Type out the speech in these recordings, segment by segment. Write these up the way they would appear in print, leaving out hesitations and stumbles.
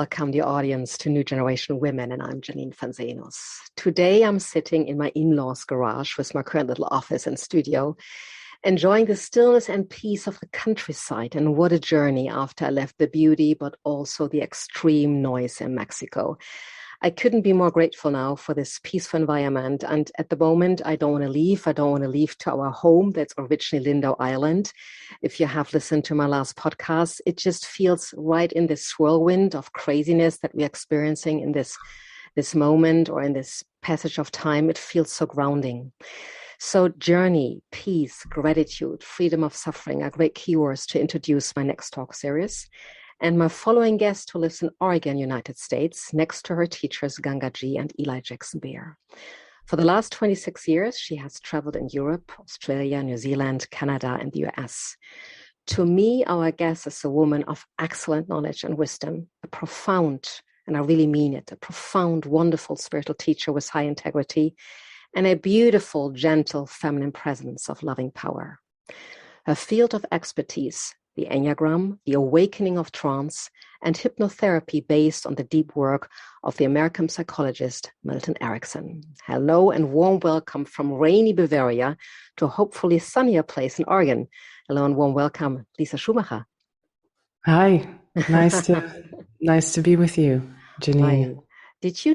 welcome the audience to New Generation Women, and I'm Janine Fanzenos. Today I'm sitting in my in-laws' garage with my current little office and studio, enjoying the stillness and peace of the countryside. And what a journey after I left the beauty, but also the extreme noise in Mexico. I couldn't be more grateful now for this peaceful environment. And at the moment, I don't want to leave. I don't want to leave to our home that's originally Lindau Island. If you have listened to my last podcast, it just feels right in this whirlwind of craziness that we're experiencing in this moment or in this passage of time. It feels so grounding. So journey, peace, gratitude, freedom of suffering are great keywords to introduce my next talk series. And my following guest, who lives in Oregon, United States, next to her teachers Gangaji and Eli Jaxon Bear. For the last 26 years, she has traveled in Europe, Australia, New Zealand, Canada, and the US. To me, our guest is a woman of excellent knowledge and wisdom, a profound, and I really mean it, a profound, wonderful spiritual teacher with high integrity, and a beautiful, gentle, feminine presence of loving power. Her field of expertise, the Enneagram, the awakening of trance, and hypnotherapy based on the deep work of the American psychologist Milton Erikson. Hello and warm welcome from rainy Bavaria to a hopefully sunnier place in Oregon. Hello and warm welcome, Lisa Schumacher. Hi, nice to be with you, Janine. Hi. Did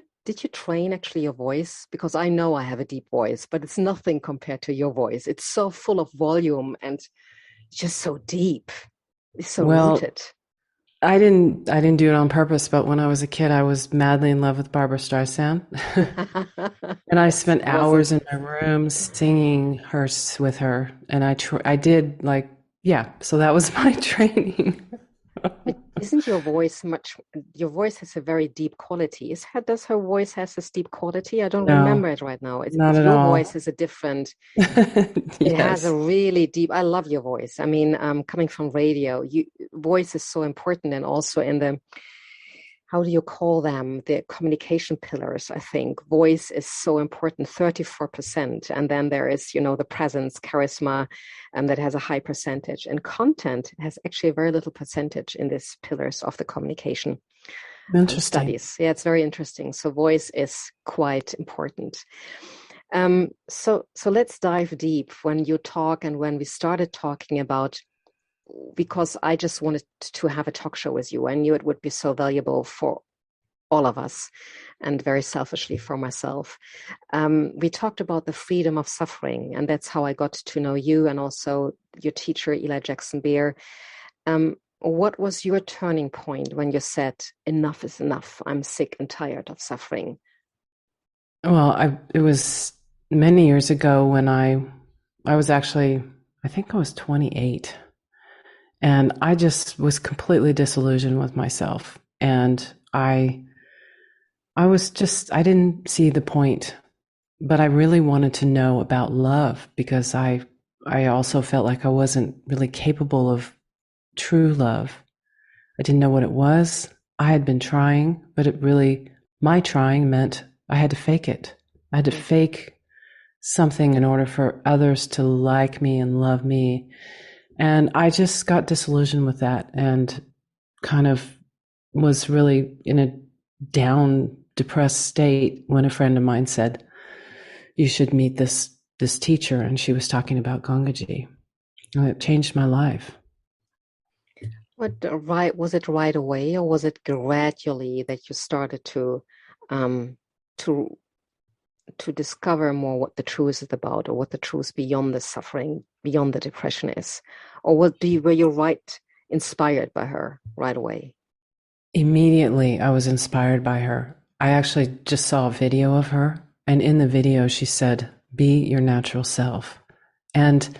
you train actually your voice? Because I know I have a deep voice, but it's nothing compared to your voice. It's so full of volume and just so deep. It's so rooted. I didn't do it on purpose, but when I was a kid, I was madly in love with Barbra Streisand. And I spent hours in my room singing with her. And I did so that was my training. Isn't your voice your voice has a very deep quality. Does her voice has this deep quality? I don't remember it right now. Not at all. Your voice is a different, It has a really deep, I love your voice. I mean, coming from radio, voice is so important, and also in the, how do you call them? The communication pillars, I think. Voice is so important, 34%. And then there is, the presence, charisma, that has a high percentage. And content has actually a very little percentage in these pillars of the communication studies. Yeah, it's very interesting. So voice is quite important. So let's dive deep when you talk and when we started talking about, because I just wanted to have a talk show with you. I knew it would be so valuable for all of us and very selfishly for myself. We talked about the freedom of suffering, and that's how I got to know you and also your teacher, Eli Jaxon Bear. What was your turning point when you said, enough is enough, I'm sick and tired of suffering? Well, it was many years ago when I was actually, I think I was 28. And I just was completely disillusioned with myself. And I didn't see the point, but I really wanted to know about love, because I also felt like I wasn't really capable of true love. I didn't know what it was. I had been trying, but my trying meant I had to fake it. I had to fake something in order for others to like me and love me. And I just got disillusioned with that and kind of was really in a down, depressed state when a friend of mine said, you should meet this teacher. And she was talking about Gangaji. And it changed my life. Was it right away, or was it gradually that you started to discover more what the truth is about, or what the truth beyond the suffering, beyond the depression is? Or were you inspired by her right away? Immediately, I was inspired by her. I actually just saw a video of her, and in the video she said, be your natural self. And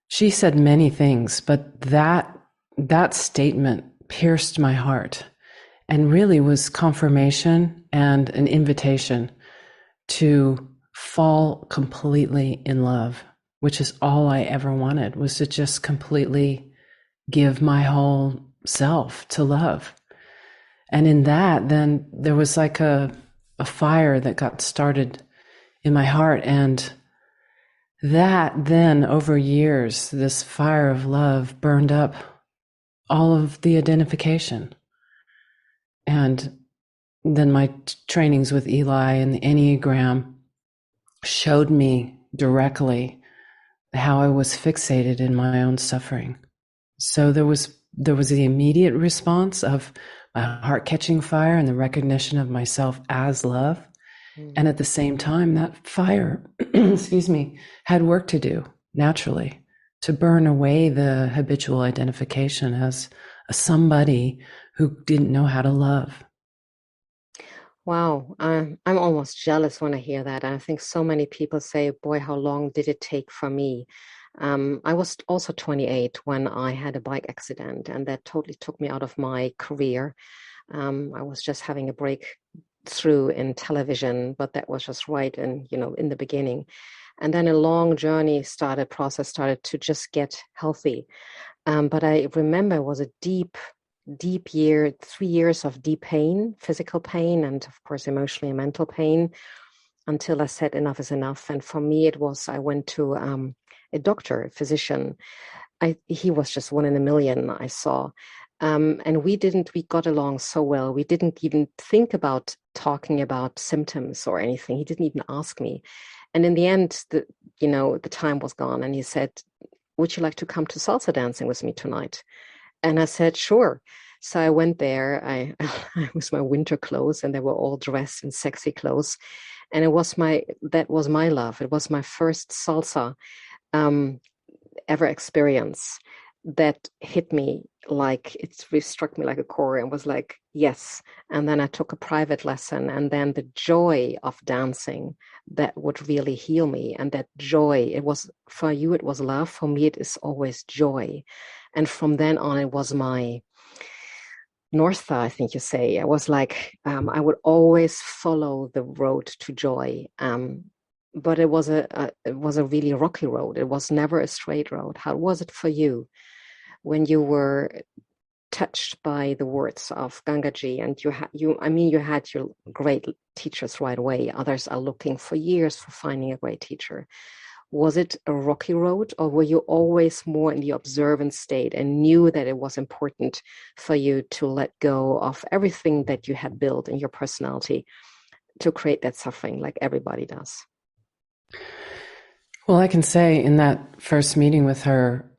she said many things, but that statement pierced my heart and really was confirmation and an invitation to fall completely in love, which is all I ever wanted, was to just completely give my whole self to love. And in that, then there was like a fire that got started in my heart. And that then over years, this fire of love burned up all of the identification. And then my trainings with Eli and the Enneagram showed me directly how I was fixated in my own suffering. So there was the immediate response of my heart catching fire and the recognition of myself as love. And at the same time, that fire, excuse me, had work to do naturally to burn away the habitual identification as a somebody who didn't know how to love. Wow, I'm almost jealous when I hear that. And I think so many people say, boy, how long did it take for me? I was also 28 when I had a bike accident, and that totally took me out of my career. I was just having a breakthrough in television, but that was just right in the beginning. And then a long journey process started to just get healthy. But I remember it was a deep year, 3 years of deep pain, physical pain, and of course, emotionally and mental pain, until I said enough is enough. And for me, I went to a doctor, a physician. He was just one in a million I saw. And we got along so well. We didn't even think about talking about symptoms or anything. He didn't even ask me. And in the end, the time was gone. And he said, would you like to come to salsa dancing with me tonight? And I said, sure. So I went there. I was my winter clothes, and they were all dressed in sexy clothes. And that was my love. It was my first salsa ever experience that hit me, like it struck me like a core, and was like, yes. And then I took a private lesson, and then the joy of dancing that would really heal me. And that joy, it was, for you it was love, for me it is always joy. And from then on, it was my North Star, I think you say. I was like, I would always follow the road to joy. But it was a really rocky road. It was never a straight road. How was it for you when you were touched by the words of Gangaji, and you had your great teachers right away. Others are looking for years for finding a great teacher. Was it a rocky road, or were you always more in the observant state and knew that it was important for you to let go of everything that you had built in your personality to create that suffering like everybody does? Well, I can say in that first meeting with her,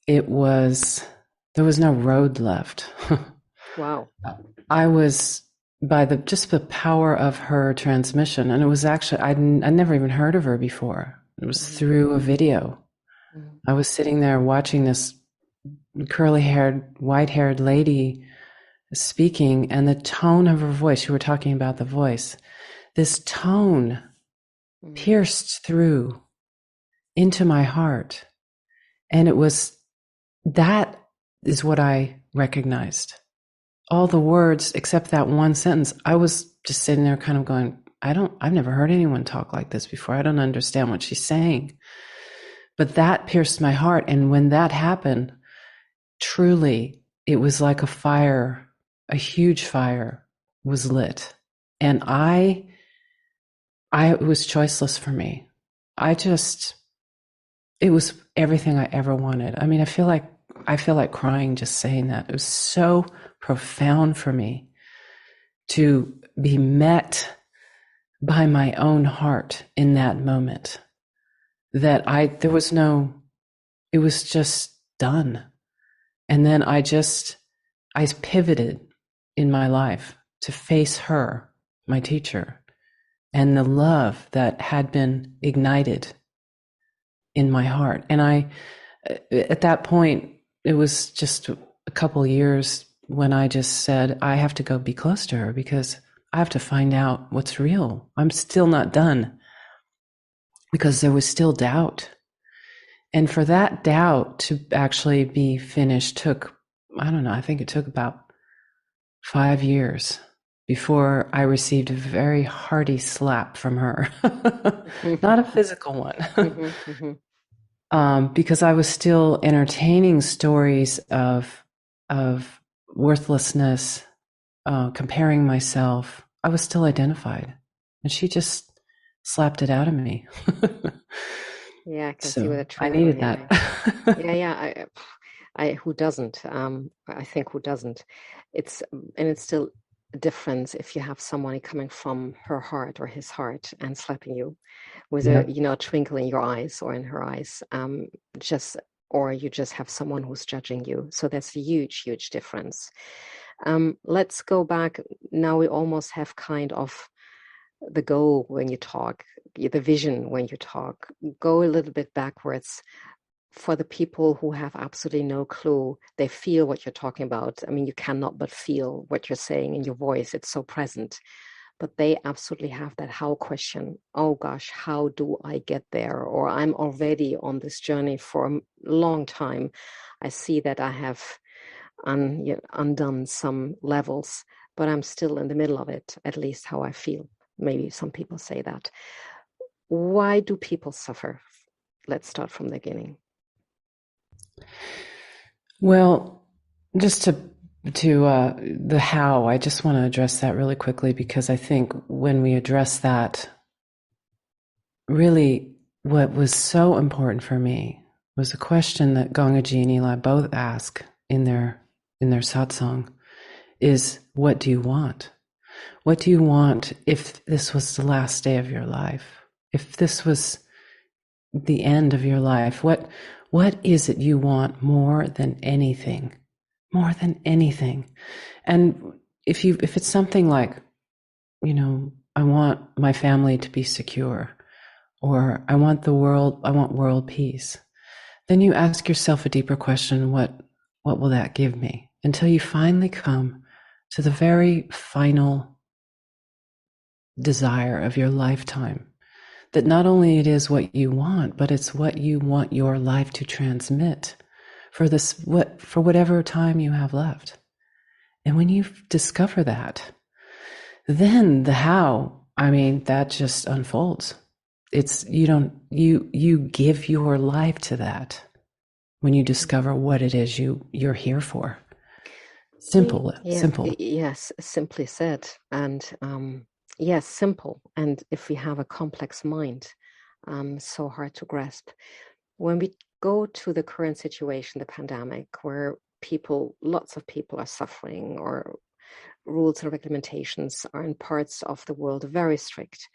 there was no road left. Wow. I was by just the power of her transmission. And it was actually, I'd never even heard of her before. It was through a video. I was sitting there watching this curly-haired, white-haired lady speaking, and the tone of her voice, you were talking about the voice, this tone pierced through into my heart. And that is what I recognized. All the words except that one sentence, I was just sitting there kind of going, I've never heard anyone talk like this before. I don't understand what she's saying. But that pierced my heart. And when that happened, truly, it was like a huge fire was lit. And it was choiceless for me. It was everything I ever wanted. I mean, I feel like crying just saying that. It was so profound for me to be met by my own heart in that moment, that it was just done. And then I pivoted in my life to face her, my teacher, and the love that had been ignited in my heart. And at that point, it was just a couple years when I just said, I have to go be close to her because I have to find out what's real. I'm still not done, because there was still doubt. And for that doubt to actually be finished took, I don't know, I think it took about 5 years before I received a very hearty slap from her. Not a physical one. Because I was still entertaining stories of worthlessness, comparing myself. I was still identified, and she just slapped it out of me. Yeah, I can see where the truth. I needed that. Yeah. Who doesn't? I think who doesn't? It's and it's still a difference if you have somebody coming from her heart or his heart and slapping you with Yeah. a twinkle in your eyes or in her eyes, just or you just have someone who's judging you. So that's a huge, huge difference. Let's go back. Now we almost have kind of the goal when you talk, the vision when you talk. Go a little bit backwards for the people who have absolutely no clue. They feel what you're talking about. I mean, you cannot but feel what you're saying in your voice. It's so present. But they absolutely have that how question. Oh gosh, how do I get there? Or I'm already on this journey for a long time. I see that I have undone some levels, but I'm still in the middle of it, at least how I feel. Maybe some people say that. Why do people suffer? Let's start from the beginning. Well, just to the how, I just want to address that really quickly, because I think when we address that, really what was so important for me was a question that Gangaji and Eli both ask in their satsang is, what do you want? What do you want if this was the last day of your life? If this was the end of your life, what is it you want more than anything? More than anything. And if it's something like, I want my family to be secure, or I want world peace, then you ask yourself a deeper question, what will that give me? Until you finally come to the very final desire of your lifetime, that not only it is what you want, but it's what you want your life to transmit for whatever time you have left. And when you discover that, then the how, that just unfolds. It's you give your life to that when you discover what it is you're here for. Simple. Yes, simply said. And yes, simple. And if we have a complex mind, so hard to grasp. When we go to the current situation, the pandemic, where lots of people are suffering, or rules and regulations are in parts of the world very strict.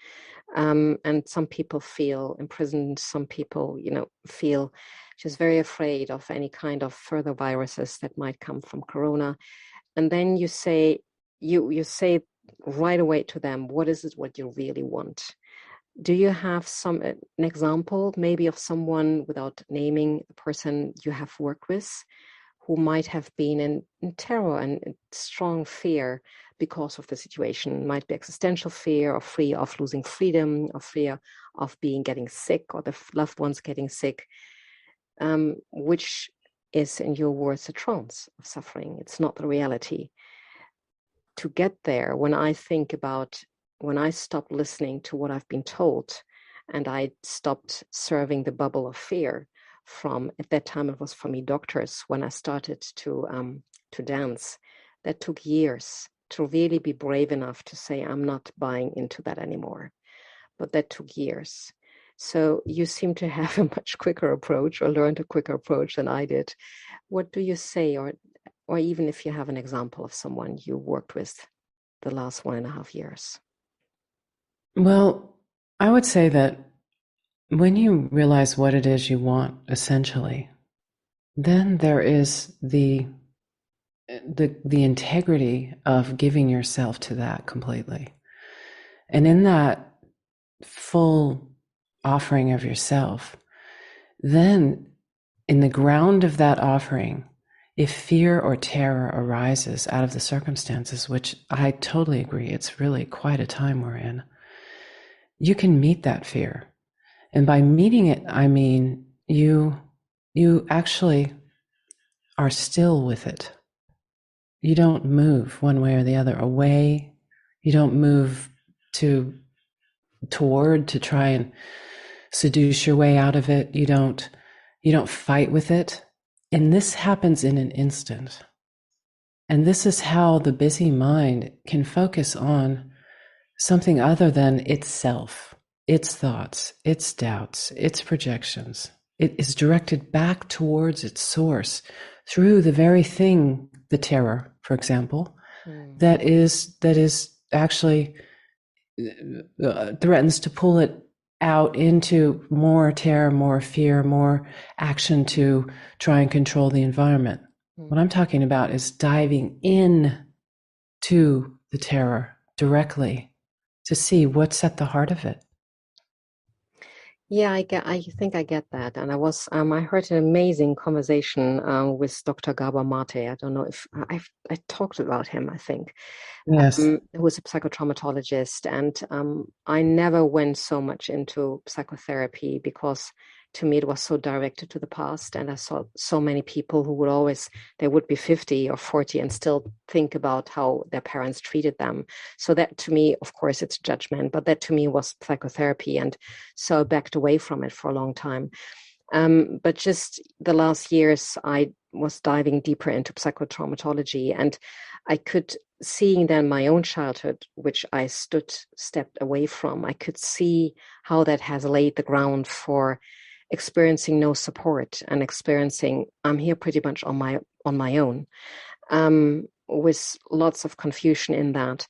And some people feel imprisoned. Some people, feel just very afraid of any kind of further viruses that might come from Corona. And then you say right away to them, what is it what you really want? Do you have an example maybe of someone, without naming the person you have worked with, who might have been in terror and in strong fear because of the situation? Might be existential fear, or fear of losing freedom, or fear of getting sick, or the loved ones getting sick, which is, in your words, a trance of suffering. It's not the reality. To get there, when I stopped listening to what I've been told, and I stopped serving the bubble of fear from, at that time it was for me, doctors, when I started to dance, that took years to really be brave enough to say, I'm not buying into that anymore. But that took years. So you seem to have a much quicker approach, or learned a quicker approach than I did. What do you say, or even if you have an example of someone you worked with the last 1.5 years? Well, I would say that when you realize what it is you want, essentially, then there is the integrity of giving yourself to that completely. And in that full offering of yourself, then in the ground of that offering, if fear or terror arises out of the circumstances, which I totally agree, it's really quite a time we're in, you can meet that fear. And by meeting it, I mean you actually are still with it. You don't move one way or the other away. You don't move to try and seduce your way out of it. You don't fight with it. And this happens in an instant. And this is how the busy mind can focus on something other than itself, its thoughts, its doubts, its projections. It is directed back towards its source through the very thing, the terror, for example, Mm. that is actually threatens to pull it out into more terror, more fear, more action to try and control the environment. What Mm. I'm talking about is diving in to the terror directly to see what's at the heart of it. Yeah, I think I get that. And I heard an amazing conversation with Dr. Gabbam. I don't know if I talked about him, I think. Yes. Who was a psychotraumatologist. And I never went so much into psychotherapy because to me it was so directed to the past. And I saw so many people who would always, they would be 50 or 40 and still think about how their parents treated them. So that to me, of course, it's judgment, but that to me was psychotherapy. And so I backed away from it for a long time. But just the last years, I was diving deeper into psychotraumatology, and I could, seeing then my own childhood, which I stepped away from, I could see how that has laid the ground for experiencing no support and experiencing I'm here pretty much on my own, with lots of confusion in that.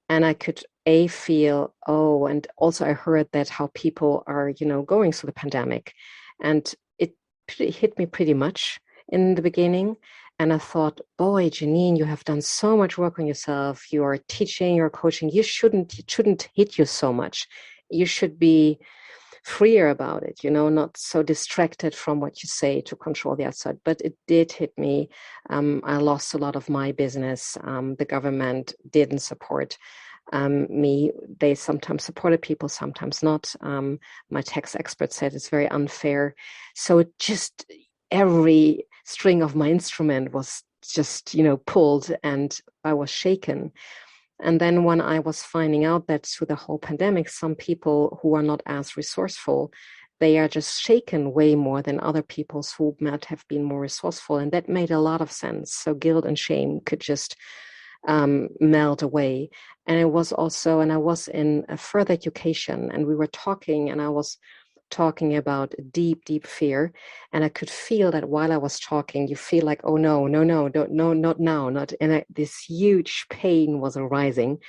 And I could feel, oh, and also I heard that how people are, going through the pandemic, and it hit me pretty much in the beginning. And I thought, boy, Janine, you have done so much work on yourself. You are teaching, you're coaching. It shouldn't hit you so much. You should be freer about it, not so distracted from what you say to control the outside. But it did hit me. I lost a lot of my business. The government didn't support me. They sometimes supported people, sometimes not. My tax expert said it's very unfair. So it just, every string of my instrument was just, pulled, and I was shaken. And then when I was finding out that through the whole pandemic, some people who are not as resourceful, they are just shaken way more than other people who might have been more resourceful. And that made a lot of sense. So guilt and shame could just melt away. And it was also, and I was in a further education, and we were talking, and I was talking about deep, deep fear. And I could feel that while I was talking, you feel like, oh no, no, no, don't, no, not now, not. And this huge pain was arising,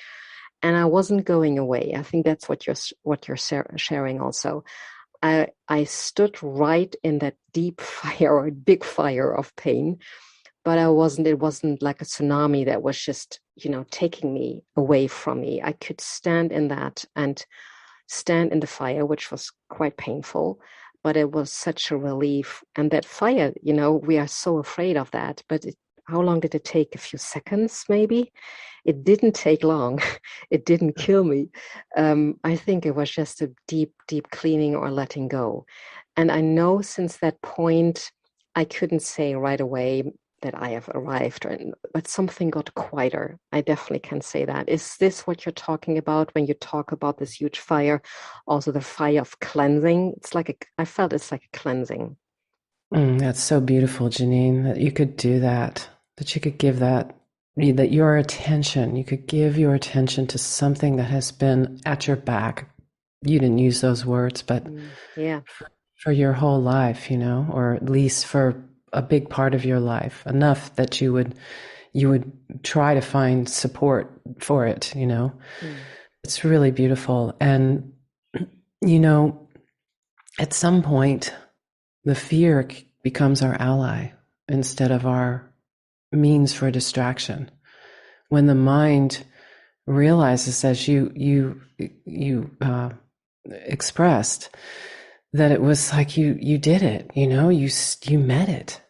and I wasn't going away. I think that's what you're sharing also. I stood right in that deep fire or big fire of pain, but it wasn't like a tsunami that was just, taking me away from me. I could stand in that and stand in the fire, which was quite painful, but it was such a relief. And that fire, we are so afraid of that, but how long did it take? A few seconds, maybe? It didn't take long. It didn't kill me. I think it was just a deep, deep cleaning or letting go. And I know since that point, I couldn't say right away that I have arrived, but something got quieter. I definitely can say that. Is this what you're talking about when you talk about this huge fire? Also, the fire of cleansing. I felt it's like a cleansing. That's so beautiful, Janine, that you could do that, that you could give that your attention, you could give your attention to something that has been at your back. You didn't use those words, but Yeah. for your whole life, or at least for a big part of your life, enough that you would try to find support for it. It's really beautiful. And at some point the fear becomes our ally instead of our means for distraction. When the mind realizes, as you expressed, that it was like you did it, you met it,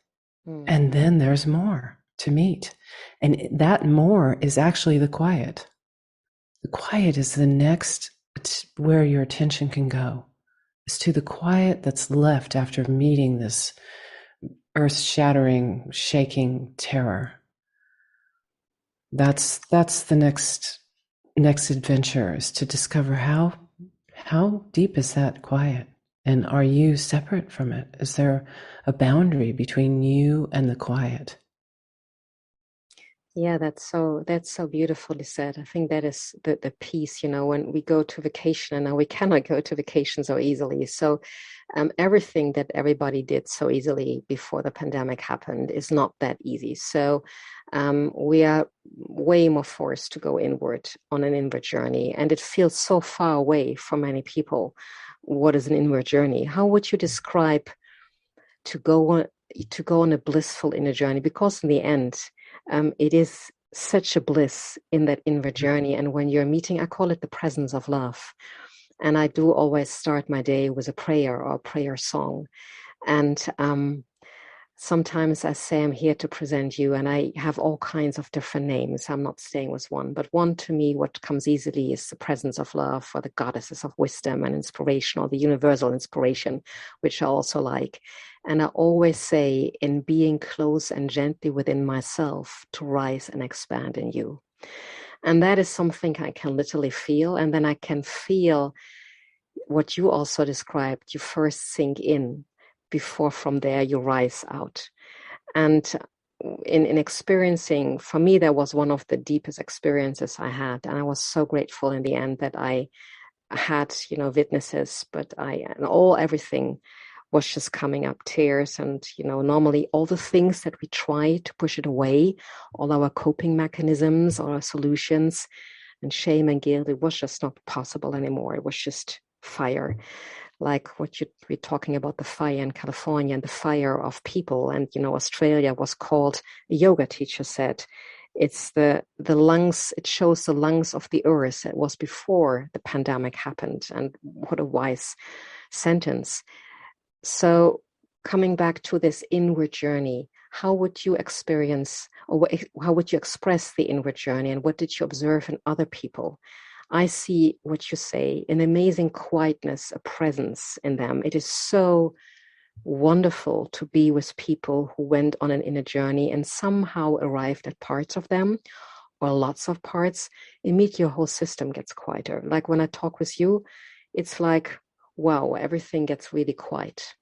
and then there's more to meet, and that more is actually the quiet. The quiet is the next, it's where your attention can go. It's to the quiet that's left after meeting this earth-shattering, shaking terror. That's the next adventure, is to discover how deep is that quiet, and are you separate from it? Is there a boundary between you and the quiet? Yeah, that's so beautifully said. I think that is the piece, when we go to vacation, and now we cannot go to vacation so easily. So everything that everybody did so easily before the pandemic happened is not that easy. So we are way more forced to go inward on an inward journey, and it feels so far away for many people. What is an inward journey? How would you describe to go on a blissful inner journey? Because in the end, it is such a bliss in that inward journey. And when you're meeting, I call it the presence of love. And I do always start my day with a prayer or a prayer song. And sometimes I say I'm here to present you, and I have all kinds of different names. I'm not staying with one, but one, to me, what comes easily is the presence of love, or the goddesses of wisdom and inspiration, or the universal inspiration, which I also like. And I always say, in being close and gently within myself, to rise and expand in you. And that is something I can literally feel. And then I can feel what you also described. You first sink in before from there you rise out. And in experiencing, for me, that was one of the deepest experiences I had. And I was so grateful in the end that I had, witnesses, but everything was just coming up, tears. And, normally all the things that we try to push it away, all our coping mechanisms, all our solutions, and shame and guilt, it was just not possible anymore. It was just fire. Like what we're talking about, the fire in California and the fire of people. And, Australia was called, a yoga teacher said, it's the lungs, it shows the lungs of the earth. It was before the pandemic happened. And what a wise sentence. So coming back to this inward journey, how would you experience, or how would you express the inward journey, and what did you observe in other people? I see what you say, an amazing quietness, a presence in them. It is so wonderful to be with people who went on an inner journey and somehow arrived at parts of them, or lots of parts. Immediately your whole system gets quieter. Like when I talk with you, it's like, wow, everything gets really quiet.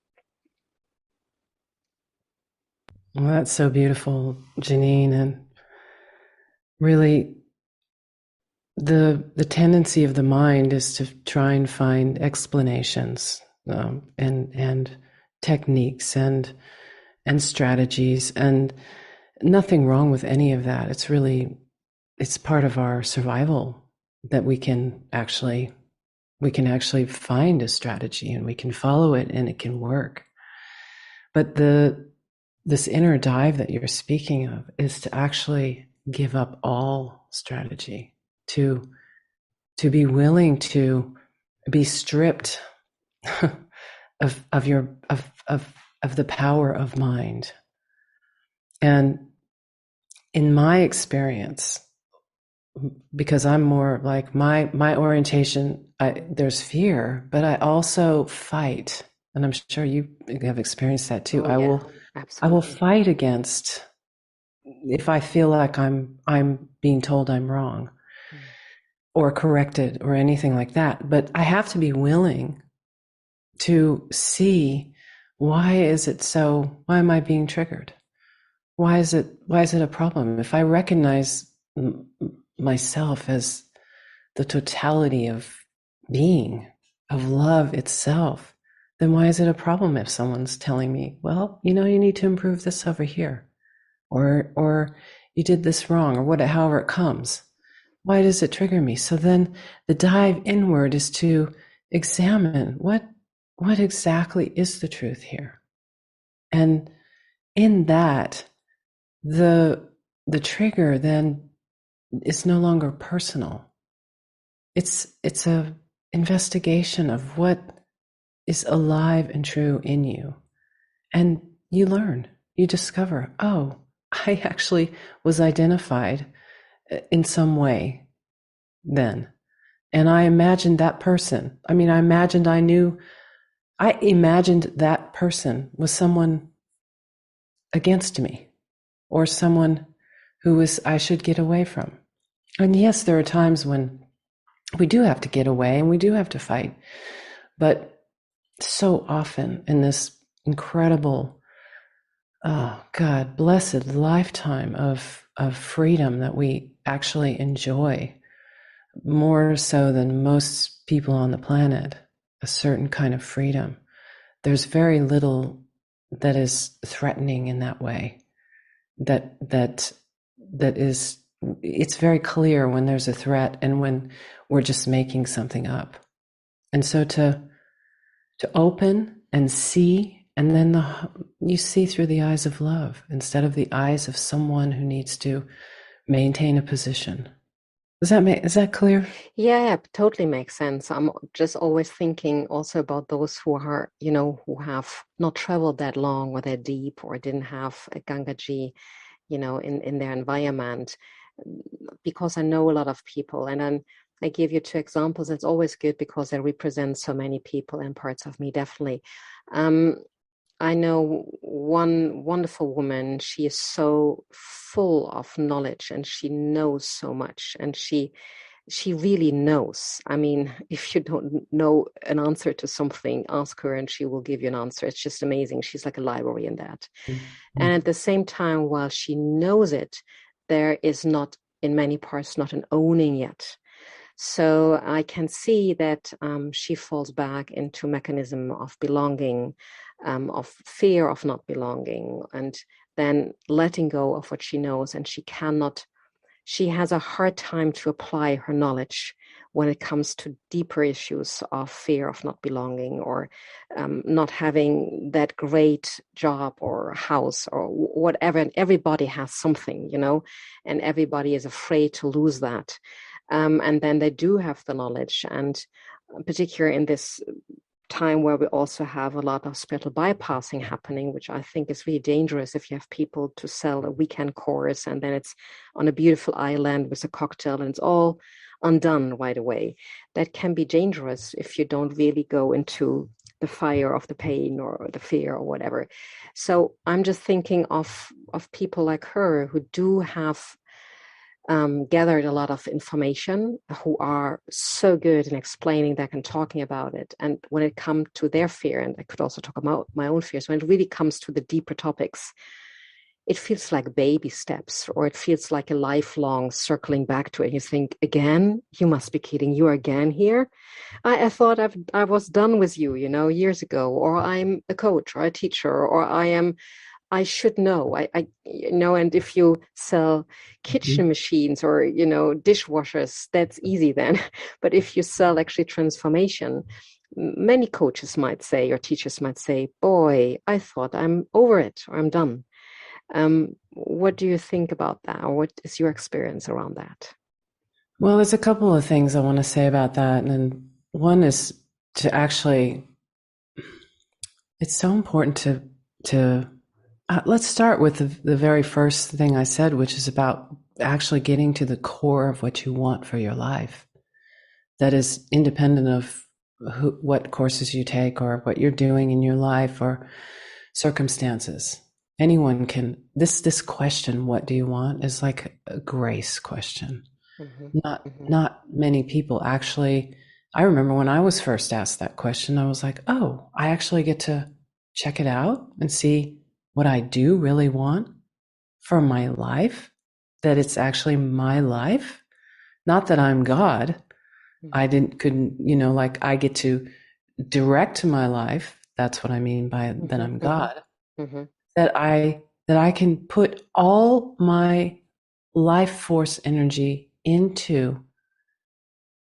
Well, that's so beautiful, Janine. And really, the tendency of the mind is to try and find explanations, and techniques and strategies, and nothing wrong with any of that. It's part of our survival that we can actually find a strategy, and we can follow it, and it can work. But this inner dive that you're speaking of is to actually give up all strategy, to be willing to be stripped of your of the power of mind. And in my experience, because I'm more like my orientation, there's fear, but I also fight, and I'm sure you have experienced that too. Oh, yeah, I will absolutely. fight against, if I feel like I'm being told I'm wrong or corrected or anything like that. But I have to be willing to see, why am I being triggered? Why is it a problem? If I recognize myself as the totality of being, of love itself, then why is it a problem if someone's telling me, well, you need to improve this over here, or you did this wrong, or however it comes? Why does it trigger me? So then the dive inward is to examine what exactly is the truth here. And in that, the trigger then is no longer personal. It's a investigation of what is alive and true in you. And you learn, you discover, oh, I actually was identified in some way then. And I imagined that person. I mean, I imagined that person was someone against me, or someone I should get away from. And yes, there are times when we do have to get away and we do have to fight. But so often in this incredible oh God, blessed lifetime of freedom that we actually enjoy more so than most people on the planet, a certain kind of freedom. There's very little that is threatening in that way. That is, it's very clear when there's a threat and when we're just making something up. And so to open and see, and then you see through the eyes of love instead of the eyes of someone who needs to maintain a position. Is that clear? Yeah, totally makes sense. I'm just always thinking also about those who are, who have not traveled that long or that deep or didn't have a Gangaji, in their environment, because I know a lot of people. And then I give you two examples. It's always good because they represent so many people and parts of me, definitely. I know one wonderful woman. She is so full of knowledge and she knows so much, and she really knows. I mean, if you don't know an answer to something, ask her and she will give you an answer. It's just amazing. She's like a library in that. Mm-hmm. And at the same time, while she knows it, there is not, in many parts, not an owning yet. So I can see that she falls back into mechanism of belonging, of fear of not belonging, and then letting go of what she knows. And she has a hard time to apply her knowledge when it comes to deeper issues of fear of not belonging, or not having that great job or house or whatever. And everybody has something, and everybody is afraid to lose that. And then they do have the knowledge, and particularly in this time where we also have a lot of spiritual bypassing happening, which I think is really dangerous if you have people to sell a weekend course and then it's on a beautiful island with a cocktail and it's all undone right away. That can be dangerous if you don't really go into the fire of the pain or the fear or whatever. So I'm just thinking of people like her who do have gathered a lot of information, who are so good in explaining that and talking about it. And when it comes to their fear, and I could also talk about my own fears, when it really comes to the deeper topics, it feels like baby steps, or it feels like a lifelong circling back to it. You think, again, you must be kidding. You are again here. I thought I was done with you, years ago, or I'm a coach or a teacher, or I should know. And if you sell kitchen machines or, dishwashers, that's easy then. But if you sell actually transformation, many coaches might say, or teachers might say, boy, I thought I'm over it or I'm done. What do you think about that? Or what is your experience around that? Well, there's a couple of things I want to say about that. And one is to actually, it's so important to let's start with the very first thing I said, which is about actually getting to the core of what you want for your life. That is independent of what courses you take or what you're doing in your life or circumstances. Anyone can, this question, what do you want, is like a grace question. Not many people actually. I remember when I was first asked that question, I was like, oh, I actually get to check it out and see what I do really want for my life, that it's actually my life, not that I'm God. I couldn't, like I get to direct my life. That's what I mean by that I'm God. That I can put all my life force energy into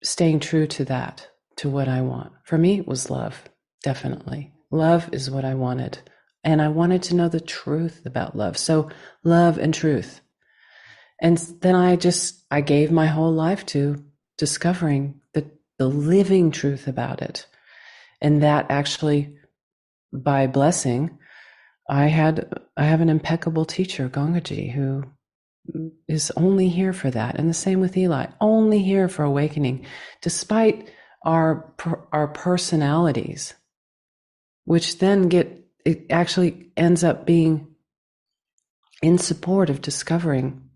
staying true to that, to what I want. For me, it was love, definitely. Love is what I wanted. And I wanted to know the truth about love. So love and truth. And then I gave my whole life to discovering the living truth about it. And that actually, by blessing, I have an impeccable teacher, Gangaji, who is only here for that. And the same with Eli, only here for awakening, despite our personalities, which then it actually ends up being in support of discovering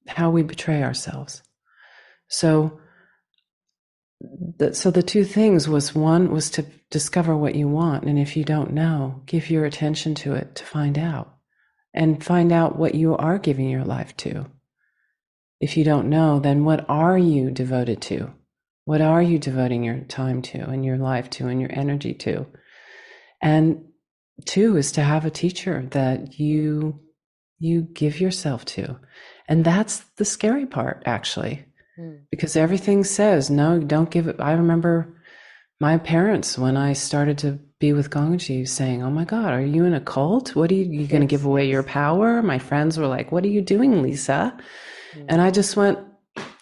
how we betray ourselves. So the two things was, one was to discover what you want. And if you don't know, give your attention to it to find out. and find out what you are giving your life to. If you don't know, then what are you devoted to? What are you devoting your time to and your life to and your energy to? And two is to have a teacher that you give yourself to. And that's the scary part, actually, because everything says, no, don't give it. I remember my parents, when I started to be with Gangaji, saying, oh my God, are you in a cult? What are you going to give away your power? My friends were like, what are you doing, Lisa? And I just went,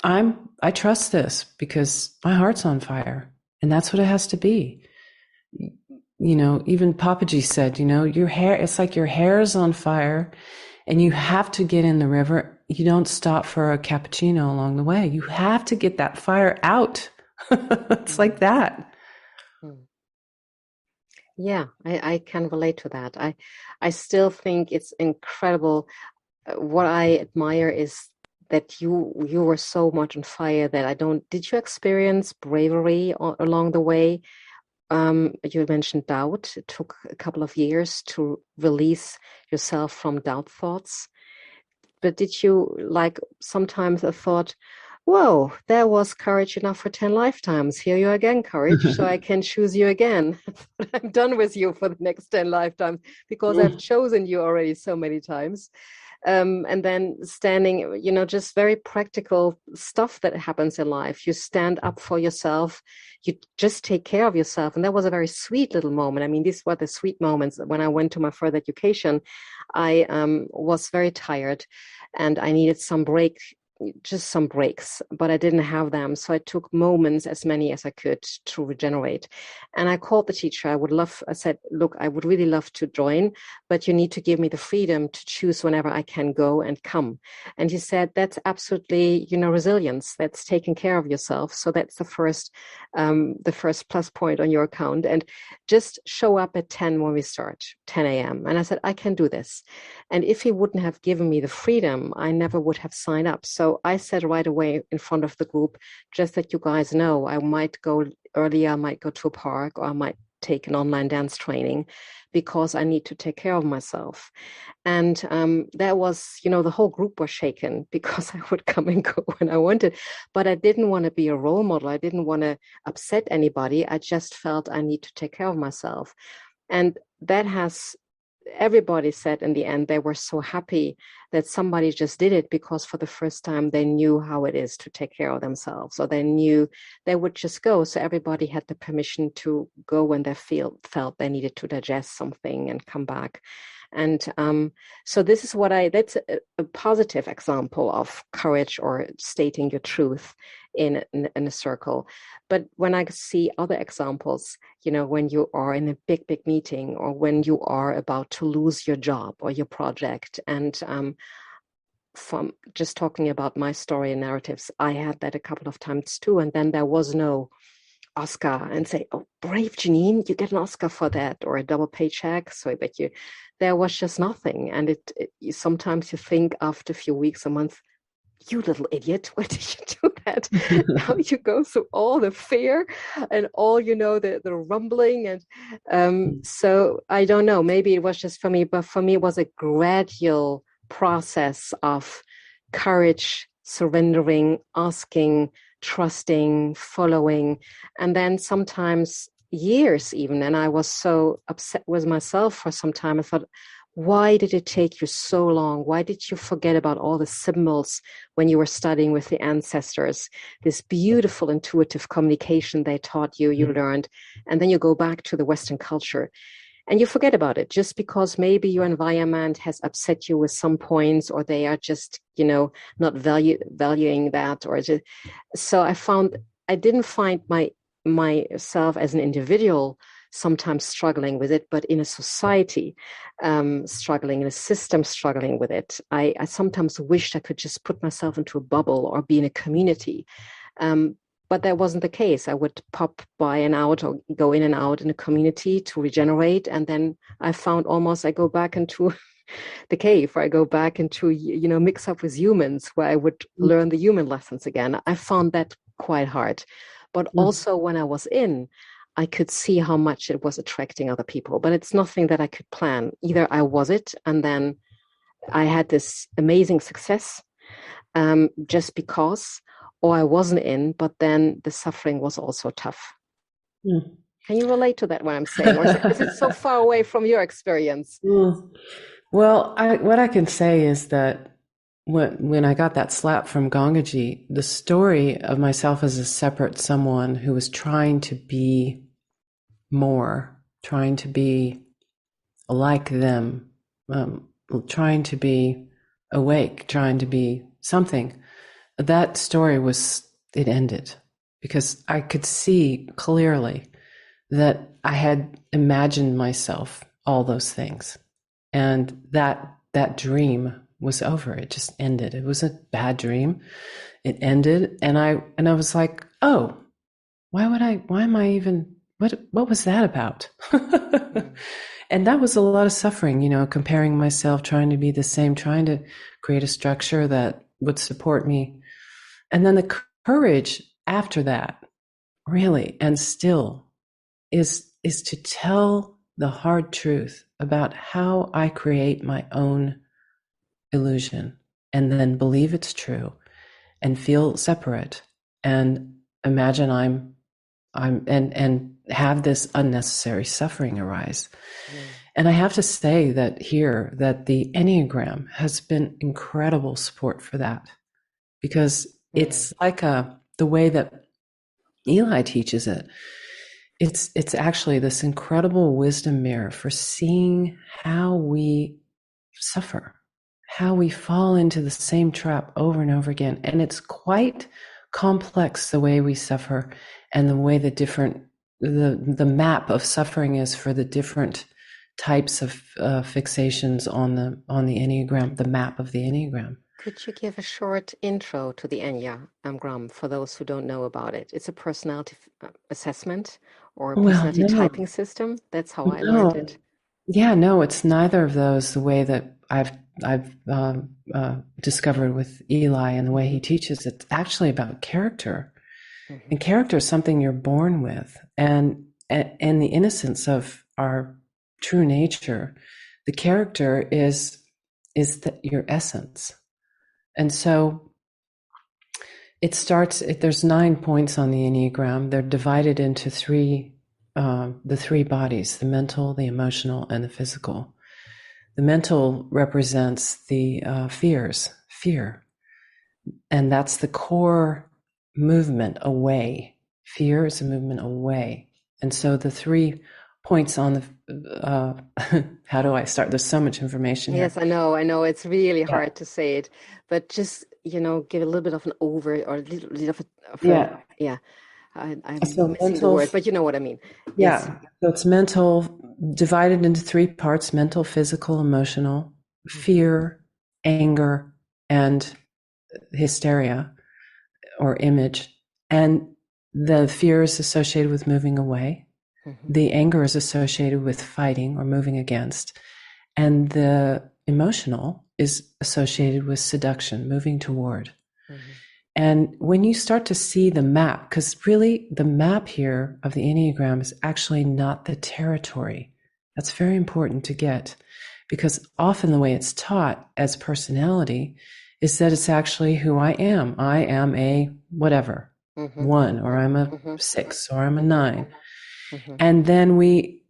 I trust this because my heart's on fire. And that's what it has to be. You know, even Papaji said, you know, your hair, it's like your hair's on fire and you have to get in the river. You don't stop for a cappuccino along the way. You have to get that fire out. It's like that. Yeah, I can relate to that. I still think it's incredible. What I admire is that you were so much on fire that I don't. Did you experience bravery along the way? You mentioned doubt. It took a couple of years to release yourself from doubt thoughts. But did you, like, sometimes I thought, whoa, there was courage enough for 10 lifetimes. Here you are again, courage, so I can choose you again. But I'm done with you for the next 10 lifetimes because I've chosen you already so many times. And then standing, you know, just very practical stuff that happens in life. You stand up for yourself, you just take care of yourself. And that was a very sweet little moment. I mean, these were the sweet moments. When I went to my further education, I was very tired and I needed some break, just some breaks, but I didn't have them. So I took moments, as many as I could, to regenerate. And I called the teacher. I said, look, I would really love to join, but you need to give me the freedom to choose whenever I can go and come. And he said, that's absolutely, you know, resilience. That's taking care of yourself. So that's the first plus point on your account. And just show up at 10 when we start, 10 a.m. And I said, I can do this. And if he wouldn't have given me the freedom, I never would have signed up. So I said right away in front of the group, just that you guys know, I might go earlier, I might go to a park, or I might take an online dance training because I need to take care of myself. And that was, you know, the whole group was shaken because I would come and go when I wanted. But I didn't want to be a role model. I didn't want to upset anybody. I just felt I need to take care of myself. And that has, everybody said in the end, they were so happy that somebody just did it because for the first time they knew how it is to take care of themselves, or they knew they would just go. So everybody had the permission to go when they felt they needed to digest something and come back. And so this is that's a positive example of courage or stating your truth in a circle. But when I see other examples, you know, when you are in a big meeting, or when you are about to lose your job or your project, and from just talking about my story and narratives, I had that a couple of times too. And then there was no Oscar and say, oh, brave Janine, you get an Oscar for that, or a double paycheck. So that there was just nothing. And sometimes you think after a few weeks, a month, you little idiot, why did you do that? Now you go through all the fear and all, you know, the rumbling. And so I don't know, maybe it was just for me, but for me, it was a gradual process of courage, surrendering, asking, trusting, following, and then sometimes years even. And I was so upset with myself for some time. I thought, why did it take you so long? Why did you forget about all the symbols when you were studying with the ancestors? This beautiful intuitive communication they taught you, you learned, and then you go back to the Western culture and you forget about it just because maybe your environment has upset you with some points, or they are just, you know, not valuing that. So I didn't find myself as an individual sometimes struggling with it, but in a society struggling, in a system struggling with it. I sometimes wished I could just put myself into a bubble or be in a community. But that wasn't the case. I would pop by and out or go in and out in a community to regenerate. And then I found I go back into the cave, or I go back into, you know, mix up with humans where I would learn the human lessons again. I found that quite hard. But also when I was in, I could see how much it was attracting other people, but it's nothing that I could plan. Either I was it, and then I had this amazing success just because, or I wasn't in, but then the suffering was also tough. Mm. Can you relate to that, what I'm saying? Or is it so far away from your experience? Mm. Well, what I can say is that when I got that slap from Gangaji, the story of myself as a separate someone who was trying to be more, trying to be like them, trying to be awake, trying to be something, that story it ended because I could see clearly that I had imagined myself all those things. And that dream was over. It just ended. It was a bad dream. It ended. And I was like, oh, why am I even, what was that about? And that was a lot of suffering, comparing myself, trying to be the same, trying to create a structure that would support me. And then the courage after that, really, and still is to tell the hard truth about how I create my own illusion and then believe it's true and feel separate and imagine I'm and have this unnecessary suffering arise. And I have to say that here that the Enneagram has been incredible support for that, because it's like the way that Eli teaches it. It's actually this incredible wisdom mirror for seeing how we suffer, how we fall into the same trap over and over again. And it's quite complex the way we suffer and the way the map of suffering is for the different types of fixations on the Enneagram, the map of the Enneagram. Could you give a short intro to the Enneagram for those who don't know about it? It's a personality assessment or a Well, personality no, typing system. That's how I learned no. it. Yeah, no, it's neither of those. The way that I've discovered with Eli and the way he teaches, it's actually about character, and character is something you're born with, and the innocence of our true nature. The character is your essence, and so it starts. There's 9 points on the Enneagram. They're divided into the three bodies: the mental, the emotional, and the physical. The mental represents the fear, and that's the core movement away. Fear is a movement away. And so the 3 points on the, how do I start? There's so much information here. Yes, I know. It's really Yeah. hard to say it, but just, give a little bit of an over or a little bit of a, Yeah. yeah, I'm So missing the mental, word, but you know what I mean. Yes. yeah. So it's mental, divided into 3 parts: mental, physical, emotional, fear, anger, and hysteria or image. And the fear is associated with moving away. The anger is associated with fighting or moving against. And the emotional is associated with seduction, moving toward. And when you start to see the map, because really the map here of the Enneagram is actually not the territory. That's very important to get, because often the way it's taught as personality is that it's actually who I am. I am a whatever, 1, or I'm a 6, or I'm a 9. And then we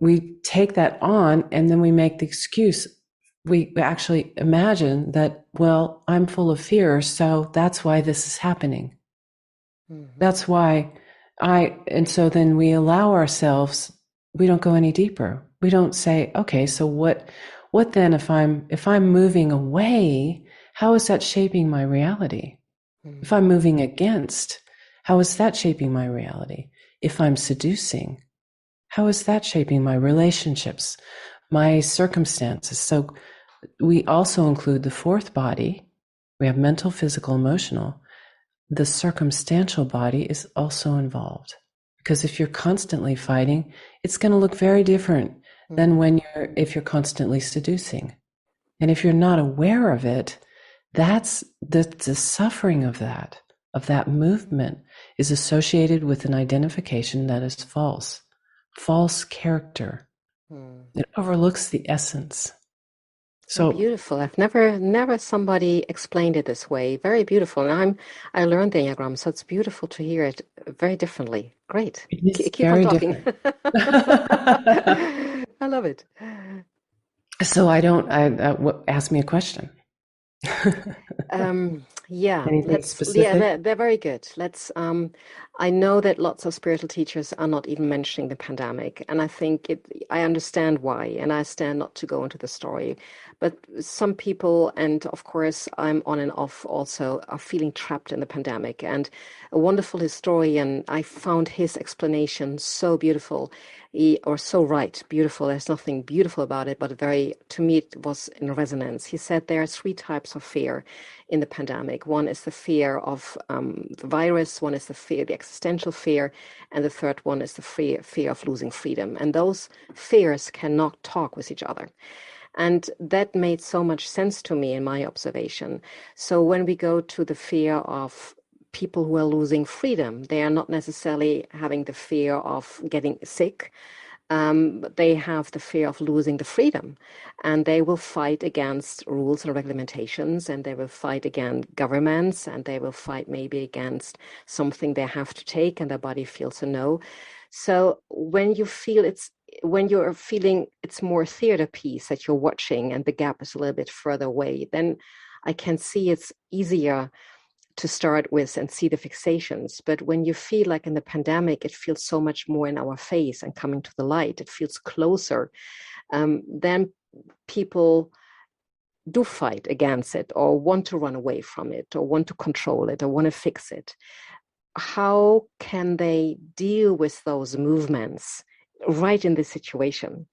take that on, and then we make the excuse. We actually imagine that, well, I'm full of fear, so that's why this is happening. That's why and so then we allow ourselves, we don't go any deeper. We don't say, okay, so what then if I'm moving away, how is that shaping my reality? If I'm moving against, how is that shaping my reality? If I'm seducing, how is that shaping my relationships, my circumstances? So we also include the 4th body. We have mental, physical, emotional. The circumstantial body is also involved, because if you're constantly fighting, it's going to look very different than if you're constantly seducing. And if you're not aware of it, that's the suffering of that movement is associated with an identification that is false character. It overlooks the essence. Oh, So beautiful. I've never somebody explained it this way. Very beautiful. And I learned the Enneagram, so it's beautiful to hear it very differently. Great. it is Keep on very talking. different. I love it. So ask me a question. Yeah, Anything yeah, specific? they're very good. I know that lots of spiritual teachers are not even mentioning the pandemic, and I understand why, and I stand not to go into the story, but some people, and of course I'm on and off also, are feeling trapped in the pandemic. And a wonderful historian, I found his explanation so beautiful, or so right, beautiful. There's nothing beautiful about it, but to me, it was in resonance. He said there are three types of fear in the pandemic. One is the fear of the virus, one is the existential fear, and the third one is the fear of losing freedom. And those fears cannot talk with each other. And that made so much sense to me in my observation. So when we go to the fear of people who are losing freedom, they are not necessarily having the fear of getting sick. They have the fear of losing the freedom, and they will fight against rules and regulations, and they will fight against governments, and they will fight maybe against something they have to take and their body feels a no. So when you're feeling it's more theater piece that you're watching and the gap is a little bit further away, then I can see it's easier to start with and see the fixations. But when you feel like in the pandemic, it feels so much more in our face and coming to the light, it feels closer, then people do fight against it or want to run away from it or want to control it or want to fix it. How can they deal with those movements right in this situation?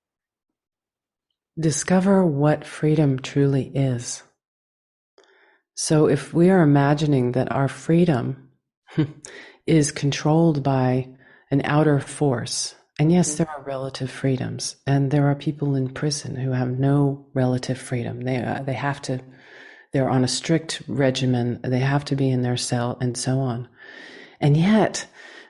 Discover what freedom truly is. So if we are imagining that our freedom is controlled by an outer force, and yes, Mm-hmm. there are relative freedoms, and there are people in prison who have no relative freedom. They have to, they're on a strict regimen, they have to be in their cell, and so on. And yet,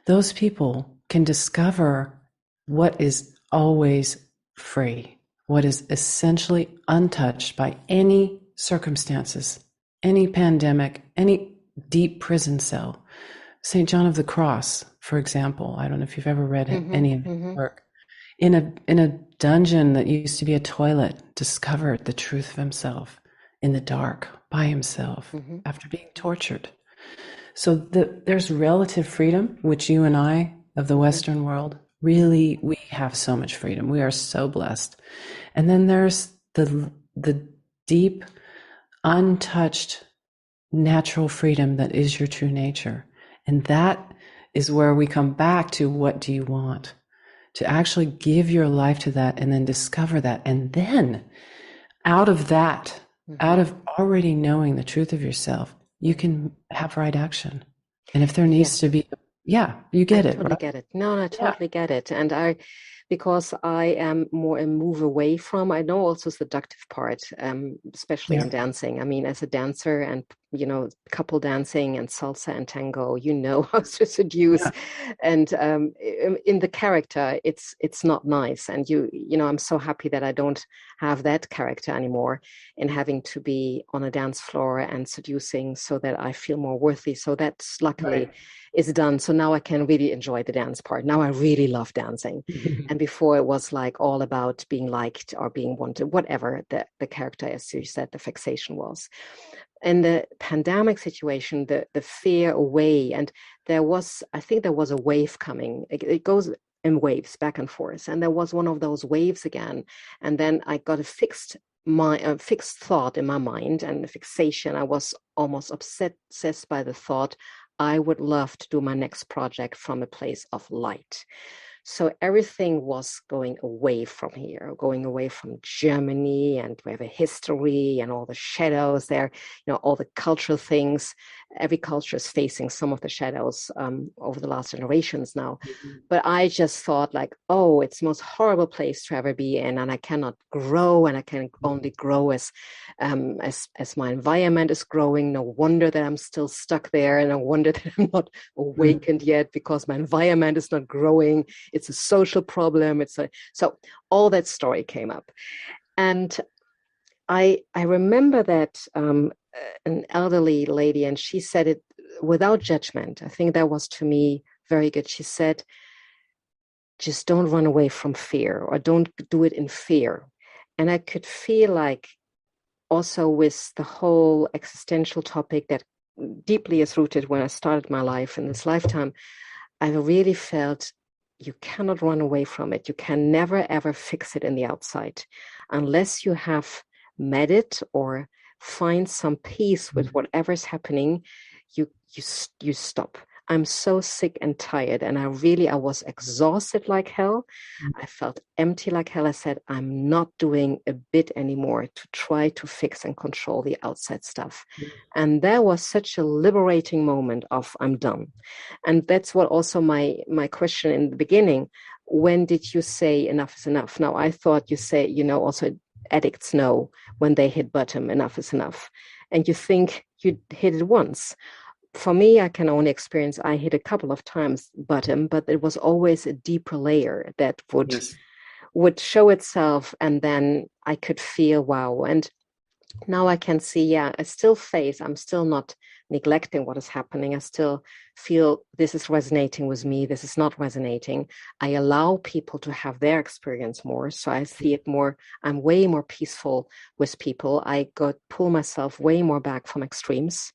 those people can discover what is always free, what is essentially untouched by any circumstances, any pandemic, any deep prison cell. St. John of the Cross, for example, I don't know if you've ever read Mm-hmm. any of his Mm-hmm. work. In a dungeon that used to be a toilet, discovered the truth of himself in the dark by himself Mm-hmm. after being tortured. So there's relative freedom, which you and I of the Mm-hmm. Western world, really, we have so much freedom. We are so blessed. And then there's the deep, untouched, natural freedom that is your true nature. And that is where we come back to, what do you want? To actually give your life to that and then discover that. And then out of that, Mm-hmm. out of already knowing the truth of yourself, you can have right action. And if there Yeah. needs to be, yeah, you I get it, totally right? get it. No, I Yeah, totally get it. Because I am more a move away from, I know also seductive part, especially yeah, in dancing. I mean, as a dancer and, couple dancing and salsa and tango, how to seduce. yeah. And in the character, it's not nice. And I'm so happy that I don't have that character anymore in having to be on a dance floor and seducing so that I feel more worthy. So that's luckily Right. is done. So now I can really enjoy the dance part. Now I really love dancing. And before it was like all about being liked or being wanted, whatever the character, as you said, the fixation was. In the pandemic situation, the fear away, and I think there was a wave coming. It goes in waves back and forth. And there was one of those waves again. And then I got a fixed thought in my mind and a fixation. I was almost obsessed by the thought, I would love to do my next project from a place of light. So everything was going away from here, going away from Germany, and we have a history and all the shadows there, all the cultural things. Every culture is facing some of the shadows over the last generations now. But I just thought like, oh, it's the most horrible place to ever be in, and I cannot grow, and I can only grow as my environment is growing. No wonder that I'm still stuck there, and no wonder that I'm not awakened yet, because my environment is not growing. It's a social problem. So all that story came up. And I remember that an elderly lady, and she said it without judgment. I think that was to me very good. She said, just don't run away from fear, or don't do it in fear. And I could feel like also with the whole existential topic that deeply is rooted when I started my life in this lifetime, I really felt you cannot run away from it. You can never, ever fix it in the outside unless you have met it or find some peace with whatever's happening. You stop. I'm so sick and tired, and I was exhausted like hell. I felt empty like hell. I said, I'm not doing a bit anymore to try to fix and control the outside stuff. And there was such a liberating moment of I'm done. And that's what also my question in the beginning, when did you say enough is enough? Now, I thought you say, also addicts know when they hit bottom, enough is enough. And you think you hit it once. For me, I can only experience, I hit a couple of times bottom, but it was always a deeper layer that would show itself. And then I could feel, wow. And now I can see, yeah, I'm still not neglecting what is happening. I still feel this is resonating with me. This is not resonating. I allow people to have their experience more. So I see it more. I'm way more peaceful with people. I pull myself way more back from extremes.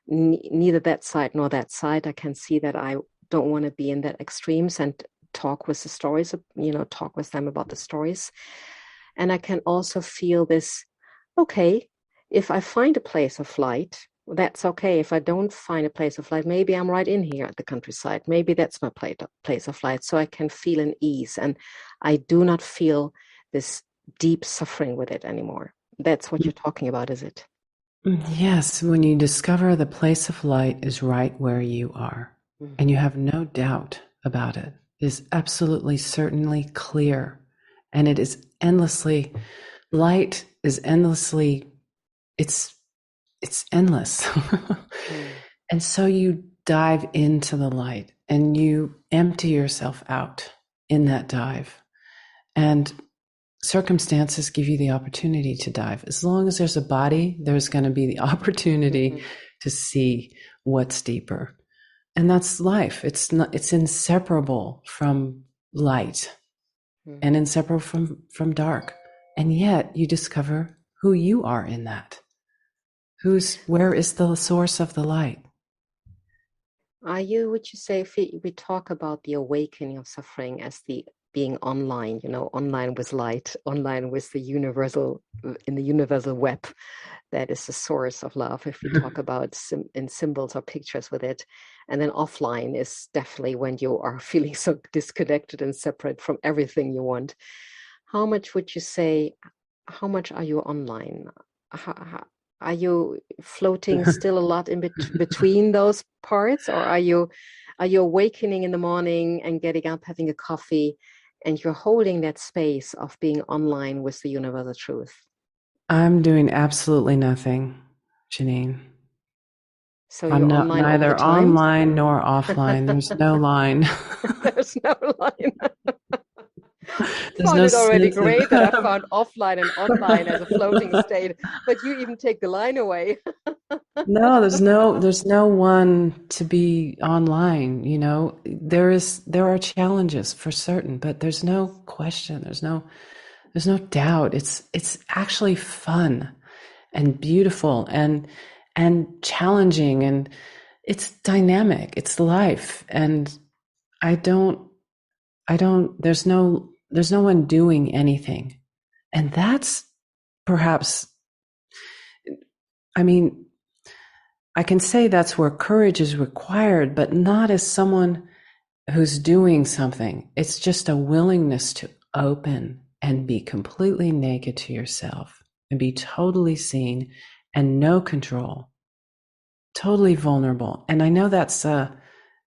Neither that side nor that side. I can see that I don't want to be in that extremes, and talk with the stories, talk with them about the stories. And I can also feel this, okay, if I find a place of light, that's okay. If I don't find a place of light, maybe I'm right in here at the countryside. Maybe that's my place of light. So I can feel an ease, and I do not feel this deep suffering with it anymore. That's what you're talking about, is it? Yes, when you discover the place of light is right where you are, and you have no doubt about it, it is absolutely certainly clear, and it is endlessly, light is endlessly, it's endless. And so you dive into the light and you empty yourself out in that dive, and circumstances give you the opportunity to dive. As long as there's a body, there's going to be the opportunity to see what's deeper. And that's life. It's inseparable from light and inseparable from dark. And yet you discover who you are in that. Where is the source of the light? Would you say, if we talk about the awakening of suffering as the being online, online with light, online with in the universal web, that is the source of love, if we talk about in symbols or pictures with it. And then offline is definitely when you are feeling so disconnected and separate from everything you want. How much would you say, how much are you online? Are you floating still a lot in between those parts, or are you awakening in the morning and getting up, having a coffee, and you're holding that space of being online with the universal truth? I'm doing absolutely nothing, Janine. So I'm you're not online all the neither time? online nor offline. There's no line. There's no line. There's Found no it already sense great that I of found offline and online as a floating state, but you even take the line away. no, there's no one to be online, there are challenges for certain, but there's no question, there's no doubt. It's actually fun and beautiful and challenging, and it's dynamic. It's life. And I don't there's no one doing anything. And that's perhaps, I mean, I can say that's where courage is required, but not as someone who's doing something. It's just a willingness to open and be completely naked to yourself and be totally seen and no control, totally vulnerable. And I know that's a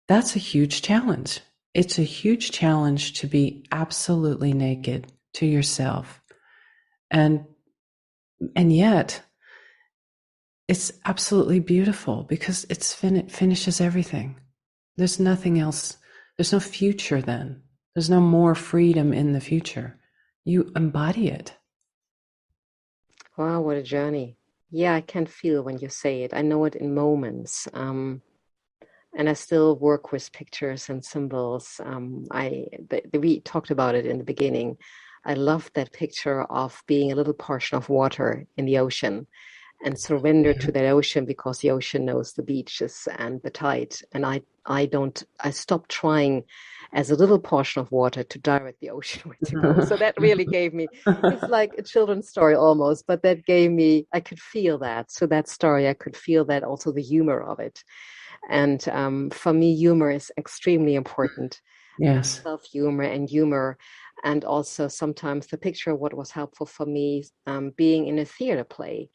huge challenge. It's a huge challenge to be absolutely naked to yourself. And yet it's absolutely beautiful because it finishes everything. There's nothing else. There's no future then. There's no more freedom in the future. You embody it. Wow, what a journey. Yeah, I can feel when you say it. I know it in moments. And I still work with pictures and symbols. We talked about it in the beginning. I love that picture of being a little portion of water in the ocean and surrender Yeah. to that ocean because the ocean knows the beaches and the tide. And I stopped trying as a little portion of water to direct the ocean where to go. So that really gave me, it's like a children's story almost, but that gave me, I could feel that. So that story, I could feel that, also the humor of it. And for me, humor is extremely important. Yes. Self-humor and humor. And also sometimes the picture of what was helpful for me, being in a theater play.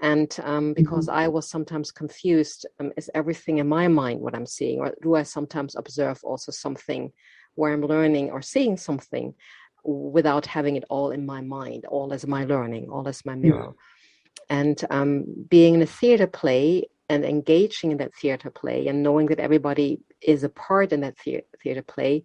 And because Mhm. I was sometimes confused, is everything in my mind what I'm seeing? Or do I sometimes observe also something where I'm learning or seeing something without having it all in my mind, all as my learning, all as my mirror? And being in a theater play and engaging in that theater play and knowing that everybody is a part in that theater play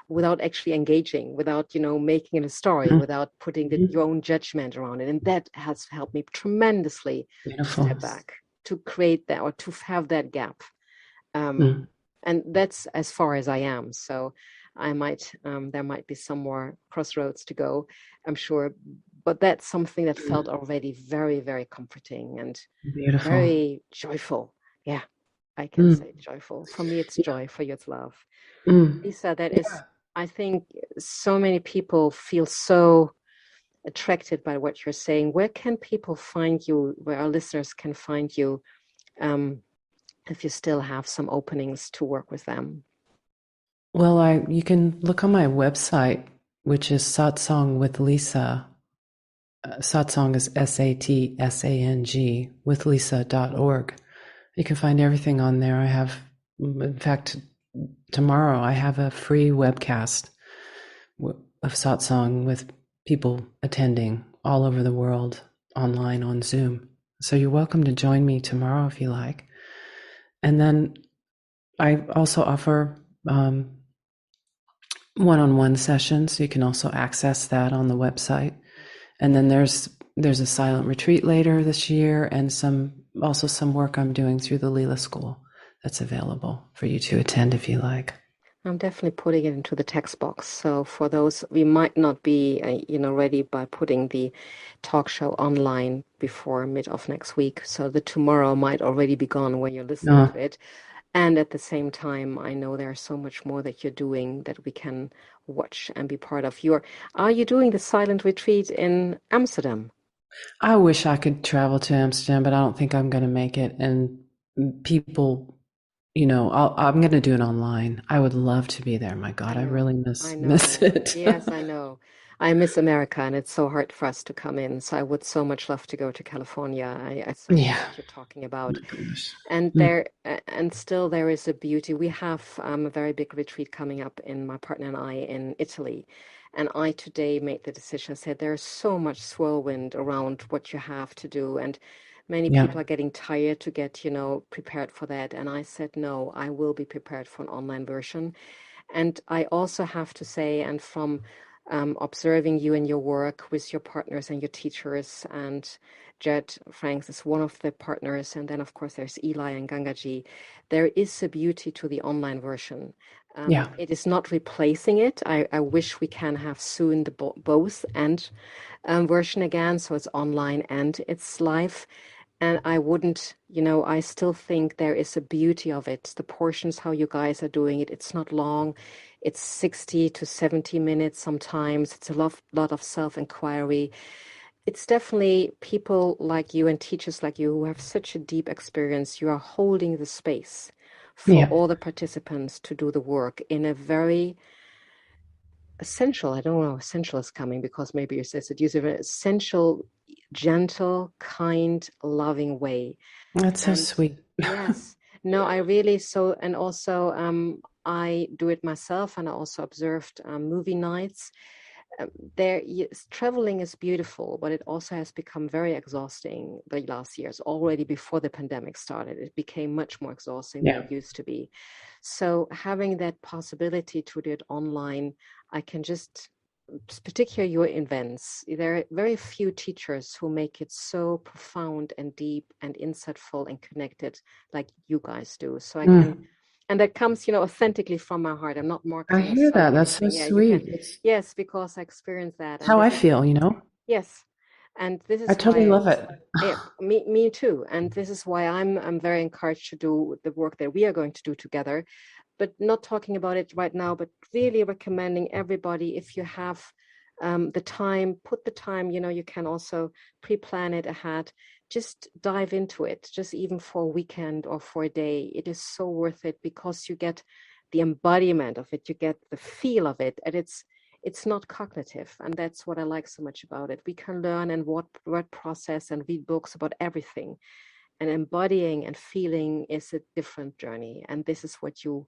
without actually engaging, without, making it a story, Mhm. without putting your Mhm. own judgment around it. And that has helped me tremendously to Beautiful. step back, to create that, or to have that gap. Mm. And that's as far as I am. So there might be some more crossroads to go, I'm sure. But that's something that felt Mm. already very, very comforting and Beautiful. very joyful. Yeah, I can Mm. say joyful. For me, it's Yeah. joy. For you, it's love. Mm. Lisa, that is, Yeah. I think so many people feel so attracted by what you're saying. Where can people find you, where our listeners can find you, um, if you still have some openings to work with them? Well, I you can look on my website, which is Satsang with Lisa. Satsang is Satsang with Lisa.org. You can find everything on there. I have, in fact, tomorrow I have a free webcast of satsang with people attending all over the world online on Zoom. So you're welcome to join me tomorrow if you like. And then I also offer one-on-one sessions. You can also access that on the website. And then there's a silent retreat later this year, and some work I'm doing through the Leela School that's available for you to attend if you like. I'm definitely putting it into the text box. So for those, we might not be, ready by putting the talk show online before mid of next week. So the tomorrow might already be gone when you're listening No, to it. And at the same time, I know there's so much more that you're doing that we can watch and be part of. Are you doing the silent retreat in Amsterdam? I wish I could travel to Amsterdam, but I don't think I'm going to make it. And people, I'm going to do it online. I would love to be there. My I God, I know, really I miss know. it. Yes, I know. I miss America, and it's so hard for us to come in. So I would so much love to go to California. I so know Yeah. what you're talking Oh about. my gosh. And Mm. and still there is a beauty. We have a very big retreat coming up in my partner and I in Italy. And I today made the decision, said there's so much whirlwind around what you have to do. And many Yeah. people are getting tired to get, prepared for that. And I said, no, I will be prepared for an online version. And I also have to say, and from observing you and your work with your partners and your teachers, and Jed Franks is one of the partners, and then of course there's Eli and Gangaji. There is a beauty to the online version. Yeah. It is not replacing it. I wish we can have soon the both and version again, so it's online and it's live. And I wouldn't, I still think there is a beauty of it. The portions, how you guys are doing it, it's not long. It's 60 to 70 minutes sometimes. It's a lot of self-inquiry. It's definitely people like you and teachers like you who have such a deep experience. You are holding the space for Yeah. all the participants to do the work in a very essential, I don't know, essential is coming because maybe you said it, use an essential, gentle, kind, loving way. That's so And sweet. yes, no, I really so, and also I do it myself, and I also observed movie nights. There, yes, traveling is beautiful, but it also has become very exhausting the last years. Already before the pandemic started, it became much more exhausting than Yeah. it used to be. So having that possibility to do it online, I can just particularly your events, there are very few teachers who make it so profound and deep and insightful and connected like you guys do. So I can, and that comes, authentically from my heart. I'm not I marketing or hear that. selling That's so anything. Yeah, you can. sweet. It's Yes, because I experienced that. And how I this is, feel, yes. And this I is totally why, love it. yeah, me too. And this is why I'm very encouraged to do the work that we are going to do together, but not talking about it right now, but really recommending everybody, if you have the time, put the time, you can also pre-plan it ahead, just dive into it, just even for a weekend or for a day. It is so worth it because you get the embodiment of it, you get the feel of it, and it's not cognitive. And that's what I like so much about it. We can learn and word process and read books about everything, and embodying and feeling is a different journey. And this is what you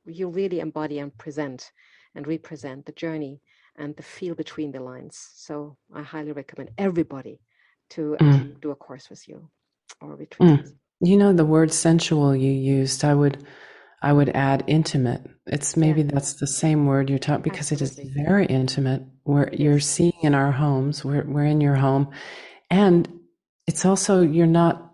really embody and present and represent the journey and the feel between the lines. So I highly recommend everybody to actually do a course with you or a retreat with you. The word sensual you used, I would add intimate. It's maybe that's the same word you're talking, because it is Absolutely. very intimate. Where you're Yes. seeing in our homes, we're in your home, and it's also you're not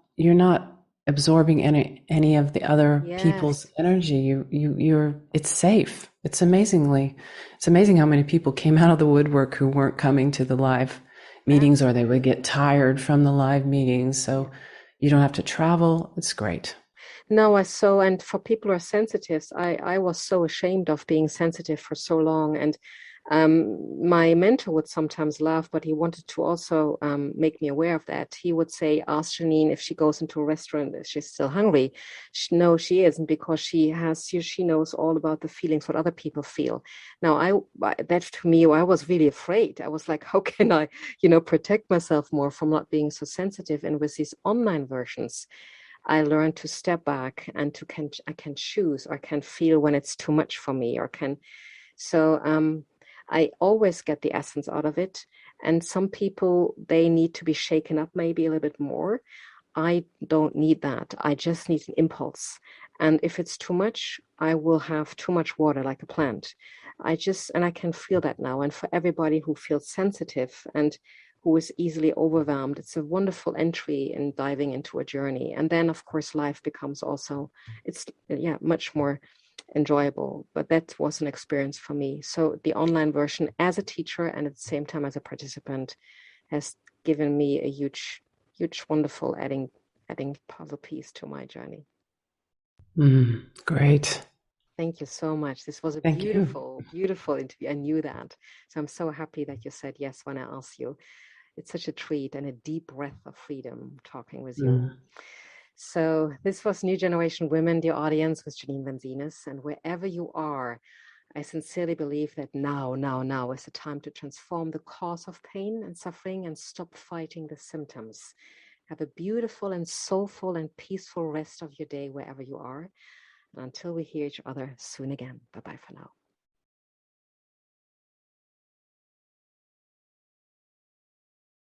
absorbing any of the other people's Yes. energy. You're it's safe. It's amazing how many people came out of the woodwork who weren't coming to the live meetings, or they would get tired from the live meetings. So you don't have to travel. It's great. No, and for people who are sensitives, I was so ashamed of being sensitive for so long. And my mentor would sometimes laugh, but he wanted to also make me aware of that. He would say, ask Janine if she goes into a restaurant, if she's still hungry. No, she isn't, because she knows all about the feelings, what other people feel. Now, that to me, I was really afraid. I was like, how can I, protect myself more from not being so sensitive? And with these online versions, I learned to step back and I can choose, or can feel when it's too much for me, or can. So I always get the essence out of it. And some people, they need to be shaken up maybe a little bit more. I don't need that. I just need an impulse. And if it's too much, I will have too much water like a plant. And I can feel that now. And for everybody who feels sensitive and who is easily overwhelmed, it's a wonderful entry in diving into a journey. And then, of course, life becomes also, much more enjoyable. But that was an experience for me. So the online version as a teacher and at the same time as a participant has given me a huge, wonderful adding puzzle piece to my journey. Great. Thank you so much. This was a Thank you. beautiful interview. I knew that. So I'm so happy that you said yes when I asked you. It's such a treat and a deep breath of freedom talking with you. So this was New Generation Women, the audience, with Janine Vanzinas. And wherever you are, I sincerely believe that now is the time to transform the cause of pain and suffering and stop fighting the symptoms. Have a beautiful and soulful and peaceful rest of your day wherever you are. And until we hear each other soon again. Bye-bye for now.